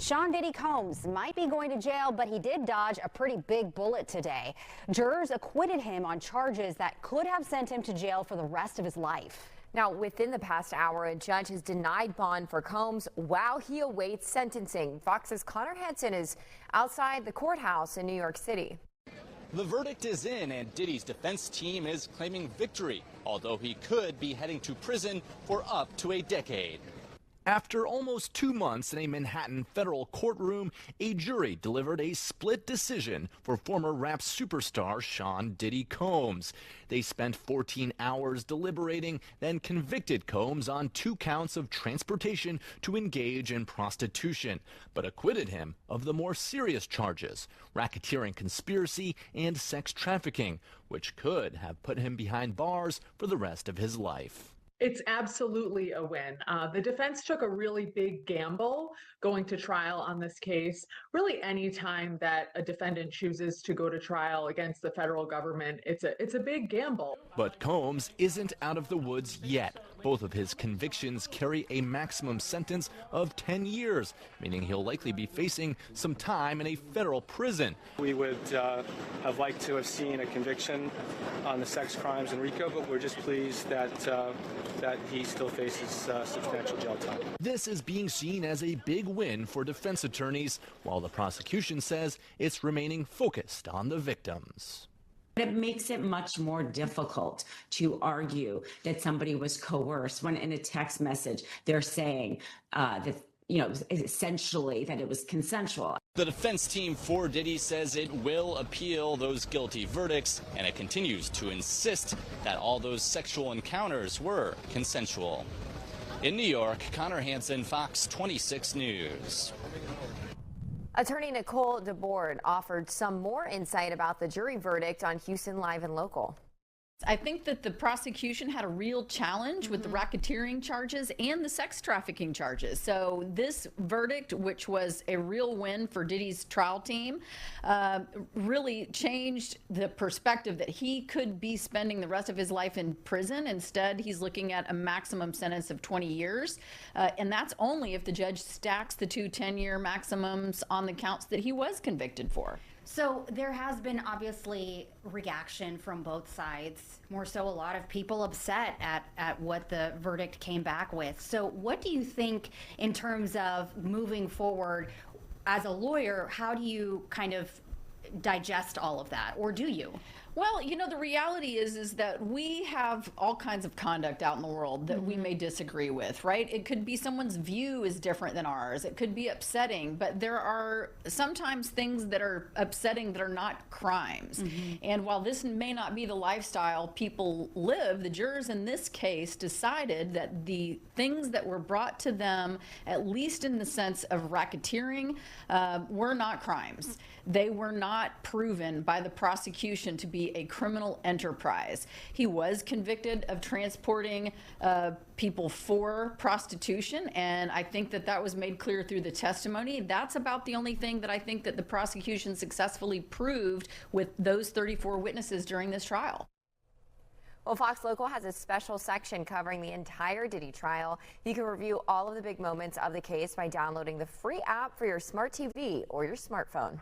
Sean Diddy Combs might be going to jail, but he did dodge a pretty big bullet today. Jurors acquitted him on charges that could have sent him to jail for the rest of his life. Now, within the past hour, a judge has denied bond for Combs while he awaits sentencing. Fox's Conner Hansen is outside the courthouse in New York City. The verdict is in, and Diddy's defense team is claiming victory, although he could be heading to prison for up to a decade. After almost 2 months in a Manhattan federal courtroom, a jury delivered a split decision for former rap superstar Sean Diddy Combs. They spent 14 hours deliberating, then convicted Combs on 2 counts of transportation to engage in prostitution, but acquitted him of the more serious charges, racketeering conspiracy and sex trafficking, which could have put him behind bars for the rest of his life. It's absolutely a win. The defense took a really big gamble going to trial on this case. Really, any time that a defendant chooses to go to trial against the federal government, it's a big gamble. But Combs isn't out of the woods yet. Both of his convictions carry a maximum sentence of 10 years, meaning he'll likely be facing some time in a federal prison. We would have liked to have seen a conviction on the sex crimes in RICO, but we're just pleased that he still faces substantial jail time. This is being seen as a big win for defense attorneys, while the prosecution says it's remaining focused on the victims. It makes it much more difficult to argue that somebody was coerced when in a text message they're saying that, essentially that it was consensual. The defense team for Diddy says it will appeal those guilty verdicts, and it continues to insist that all those sexual encounters were consensual. In New York, Conner Hansen, Fox 26 News. Attorney Nicole DeBoard offered some more insight about the jury verdict on Houston Live and Local. I think that the prosecution had a real challenge with the racketeering charges and the sex trafficking charges. So this verdict, which was a real win for Diddy's trial team, really changed the perspective that he could be spending the rest of his life in prison. Instead, he's looking at a maximum sentence of 20 years. And that's only if the judge stacks the 2 10-year maximums on the counts that he was convicted for. So there has been obviously reaction from both sides, more so a lot of people upset at what the verdict came back with. So what do you think in terms of moving forward as a lawyer? How do you kind of digest all of that, or do you? Well, the reality is that we have all kinds of conduct out in the world that we may disagree with, right? It could be someone's view is different than ours. It could be upsetting, but there are sometimes things that are upsetting that are not crimes. And while this may not be the lifestyle people live, the jurors in this case decided that the things that were brought to them, at least in the sense of racketeering, were not crimes. They were not proven by the prosecution to be a criminal enterprise. He was convicted of transporting people for prostitution, and I think that was made clear through the testimony. That's about the only thing that I think that the prosecution successfully proved with those 34 witnesses during this trial. Well, Fox Local has a special section covering the entire Diddy trial. You can review all of the big moments of the case by downloading the free app for your smart TV or your smartphone.